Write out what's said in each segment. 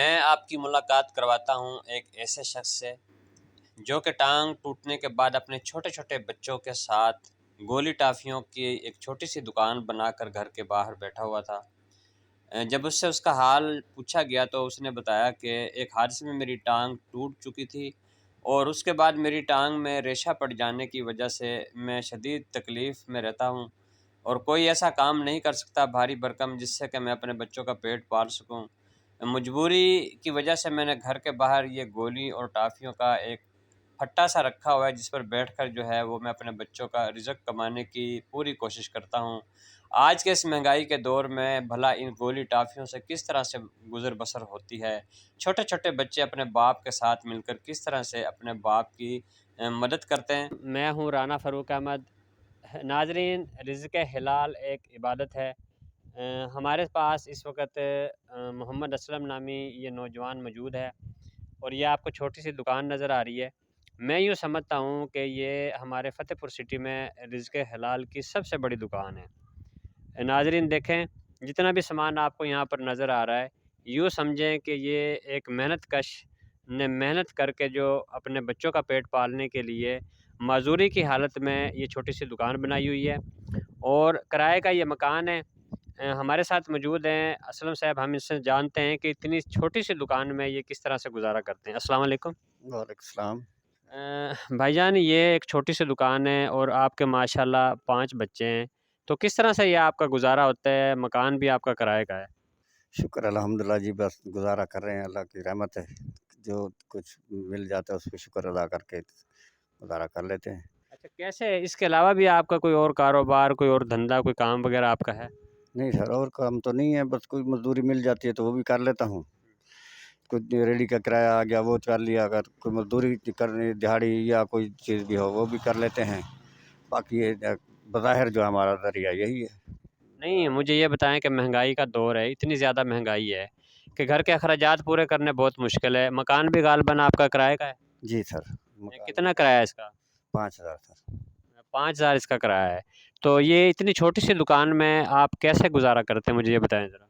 میں آپ کی ملاقات کرواتا ہوں ایک ایسے شخص سے جو کہ ٹانگ ٹوٹنے کے بعد اپنے چھوٹے چھوٹے بچوں کے ساتھ گولی ٹافیوں کی ایک چھوٹی سی دکان بنا کر گھر کے باہر بیٹھا ہوا تھا۔ جب اس سے اس کا حال پوچھا گیا تو اس نے بتایا کہ ایک حادثے میں میری ٹانگ ٹوٹ چکی تھی اور اس کے بعد میری ٹانگ میں ریشہ پڑ جانے کی وجہ سے میں شدید تکلیف میں رہتا ہوں اور کوئی ایسا کام نہیں کر سکتا بھاری بھرکم جس سے کہ میں اپنے بچوں کا پیٹ پال سکوں۔ مجبوری کی وجہ سے میں نے گھر کے باہر یہ گولی اور ٹافیوں کا ایک پھٹا سا رکھا ہوا ہے جس پر بیٹھ کر جو ہے وہ میں اپنے بچوں کا رزق کمانے کی پوری کوشش کرتا ہوں۔ آج کے اس مہنگائی کے دور میں بھلا ان گولی ٹافیوں سے کس طرح سے گزر بسر ہوتی ہے، چھوٹے چھوٹے بچے اپنے باپ کے ساتھ مل کر کس طرح سے اپنے باپ کی مدد کرتے ہیں۔ میں ہوں رانا فاروق احمد۔ ناظرین، رزق حلال ایک عبادت ہے۔ ہمارے پاس اس وقت محمد اسلم نامی یہ نوجوان موجود ہے اور یہ آپ کو چھوٹی سی دکان نظر آ رہی ہے۔ میں یوں سمجھتا ہوں کہ یہ ہمارے فتح پور سٹی میں رزق حلال کی سب سے بڑی دکان ہے۔ ناظرین دیکھیں، جتنا بھی سامان آپ کو یہاں پر نظر آ رہا ہے، یوں سمجھیں کہ یہ ایک محنت کش نے محنت کر کے جو اپنے بچوں کا پیٹ پالنے کے لیے معذوری کی حالت میں یہ چھوٹی سی دکان بنائی ہوئی ہے اور کرائے کا یہ مکان ہے۔ ہمارے ساتھ موجود ہیں اسلم صاحب، ہم اس سے جانتے ہیں کہ اتنی چھوٹی سی دکان میں یہ کس طرح سے گزارا کرتے ہیں۔ السلام علیکم۔ وعلیکم السلام۔ بھائی جان، یہ ایک چھوٹی سی دکان ہے اور آپ کے ماشاءاللہ 5 بچے ہیں، تو کس طرح سے یہ آپ کا گزارا ہوتا ہے؟ مکان بھی آپ کا کرائے کا ہے؟ شکر الحمدللہ جی، بس گزارا کر رہے ہیں، اللہ کی رحمت ہے، جو کچھ مل جاتا ہے اس پہ شکر ادا کر کے گزارا کر لیتے ہیں۔ اچھا، کیسے اس کے علاوہ بھی آپ کا کوئی اور کاروبار، کوئی اور دھندا، کوئی کام وغیرہ آپ کا ہے؟ نہیں سر، اور کام تو نہیں ہے، بس کوئی مزدوری مل جاتی ہے تو وہ بھی کر لیتا ہوں۔ کوئی ریڈی کا کرایہ آ گیا وہ کر لیا، اگر کوئی مزدوری کرنی دہاڑی یا کوئی چیز بھی ہو وہ بھی کر لیتے ہیں۔ باقی یہ بظاہر جو ہمارا ذریعہ یہی ہے۔ نہیں، مجھے یہ بتائیں کہ مہنگائی کا دور ہے، اتنی زیادہ مہنگائی ہے کہ گھر کے اخراجات پورے کرنے بہت مشکل ہے۔ مکان بھی غالباً آپ کا کرائے کا ہے؟ جی سر، مکان کتنا کرایہ ہے اس کا؟ 5,000 سر۔ 5,000 اس کا کرایہ ہے۔ تو یہ اتنی چھوٹی سی دکان میں آپ کیسے گزارا کرتے ہیں، مجھے یہ بتائیں ذرا۔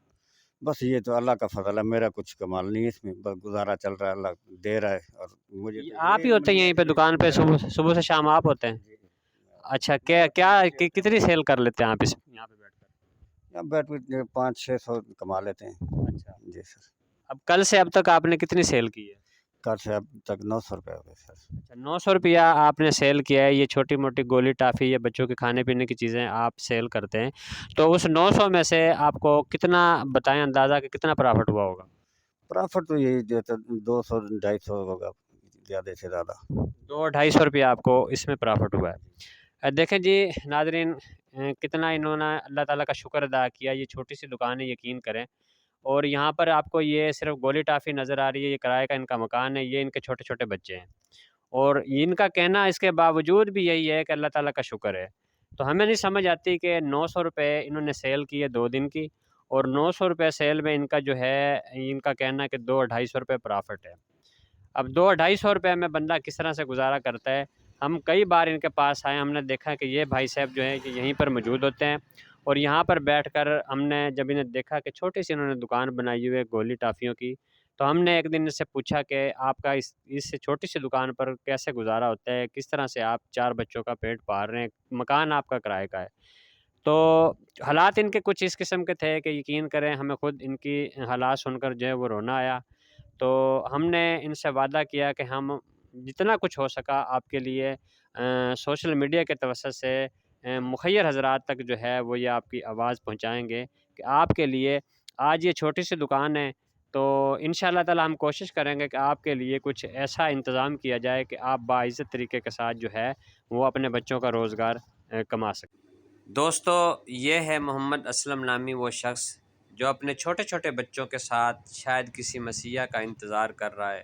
بس یہ تو اللہ کا فضل ہے، میرا کچھ کمال نہیں ہے اس میں، بس گزارا چل رہا ہے، اللہ دے رہا ہے اور مجھے تو آپ ہی ہوتے ہیں یہیں پہ دکان پہ، صبح سے شام آپ ہوتے ہیں؟ اچھا، کتنی سیل کر لیتے ہیں آپ اس یہاں پہ بیٹھ کر؟ یہاں بیٹھ کے 500-600 کما لیتے ہیں۔ اچھا، جی سر۔ اب کل سے اب تک آپ نے کتنی سیل کی ہے؟ کل سے اب تک 900 روپے ہو گئے سر۔ اچھا، 900 روپیہ آپ نے سیل کیا ہے۔ یہ چھوٹی موٹی گولی ٹافی یا بچوں کے کھانے پینے کی چیزیں آپ سیل کرتے ہیں، تو اس 900 میں سے آپ کو کتنا بتائیں اندازہ کہ کتنا پرافٹ ہوا ہوگا؟ پرافٹ تو یہی دیتا 200-250 ہوگا، زیادہ سے زیادہ۔ 200-250 روپیہ آپ کو اس میں پرافٹ ہوا ہے۔ دیکھیں جی ناظرین، کتنا انہوں نے اللہ تعالیٰ کا شکر ادا کیا۔ یہ چھوٹی سی دکان ہے، یقین کریں، اور یہاں پر آپ کو یہ صرف گولی ٹافی نظر آ رہی ہے، یہ کرائے کا ان کا مکان ہے، یہ ان کے چھوٹے چھوٹے بچے ہیں، اور ان کا کہنا اس کے باوجود بھی یہی ہے کہ اللہ تعالیٰ کا شکر ہے۔ تو ہمیں نہیں سمجھ آتی کہ 900 روپے انہوں نے سیل کی ہے 2 دن کی، اور 900 روپے سیل میں ان کا جو ہے، ان کا کہنا ہے کہ 200-250 روپے پرافٹ ہے۔ اب 200-250 روپے میں بندہ کس طرح سے گزارا کرتا ہے؟ ہم کئی بار ان کے پاس آئے، ہم نے دیکھا کہ یہ بھائی صاحب جو ہے کہ یہیں پر موجود ہوتے ہیں، اور یہاں پر بیٹھ کر ہم نے جب انہیں دیکھا کہ چھوٹی سی انہوں نے دکان بنائی ہوئی ہے گولی ٹافیوں کی، تو ہم نے ایک دن ان سے پوچھا کہ آپ کا اس چھوٹی سی دکان پر کیسے گزارا ہوتا ہے، کس طرح سے آپ 4 بچوں کا پیٹ پال رہے ہیں، مکان آپ کا کرائے کا ہے؟ تو حالات ان کے کچھ اس قسم کے تھے کہ یقین کریں ہمیں خود ان کی حالات سن کر جو ہے وہ رونا آیا۔ تو ہم نے ان سے وعدہ کیا کہ ہم جتنا کچھ ہو سکا آپ کے لیے سوشل میڈیا کے توسط سے مخیر حضرات تک جو ہے وہ یہ آپ کی آواز پہنچائیں گے کہ آپ کے لیے آج یہ چھوٹی سی دکان ہے، تو انشاءاللہ تعالی ہم کوشش کریں گے کہ آپ کے لیے کچھ ایسا انتظام کیا جائے کہ آپ باعزت طریقے کے ساتھ جو ہے وہ اپنے بچوں کا روزگار کما سکیں۔ دوستو، یہ ہے محمد اسلم نامی وہ شخص جو اپنے چھوٹے چھوٹے بچوں کے ساتھ شاید کسی مسیحا کا انتظار کر رہا ہے۔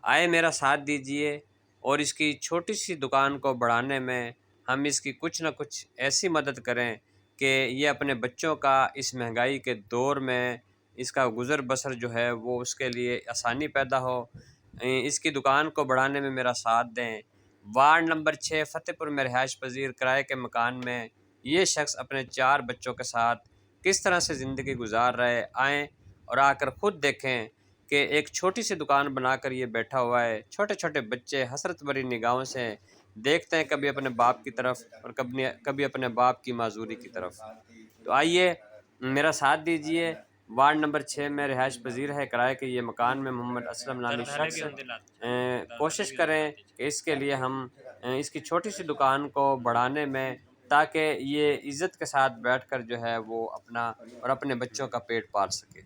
آئے میرا ساتھ دیجئے اور اس کی چھوٹی سی دکان کو بڑھانے میں ہم اس کی کچھ نہ کچھ ایسی مدد کریں کہ یہ اپنے بچوں کا اس مہنگائی کے دور میں اس کا گزر بسر جو ہے وہ اس کے لیے آسانی پیدا ہو۔ اس کی دکان کو بڑھانے میں میرا ساتھ دیں۔ وارڈ نمبر 6 فتح پور میں رہائش پذیر کرائے کے مکان میں یہ شخص اپنے 4 بچوں کے ساتھ کس طرح سے زندگی گزار رہے، آئیں اور آ کر خود دیکھیں کہ ایک چھوٹی سی دکان بنا کر یہ بیٹھا ہوا ہے. چھوٹے چھوٹے بچے حسرت بھری نگاہوں سے دیکھتے ہیں کبھی اپنے باپ کی طرف اور کبھی اپنے باپ کی معذوری کی طرف. تو آئیے میرا ساتھ دیجئے. وارڈ نمبر 6 میں رہائش پذیر ہے کرائے کے یہ مکان میں محمد اسلم نامی شخص کوشش کریں کہ اس کے لیے ہم اس کی چھوٹی سی دکان کو بڑھانے میں، تاکہ یہ عزت کے ساتھ بیٹھ کر جو ہے وہ اپنا اور اپنے بچوں کا پیٹ پال سکے.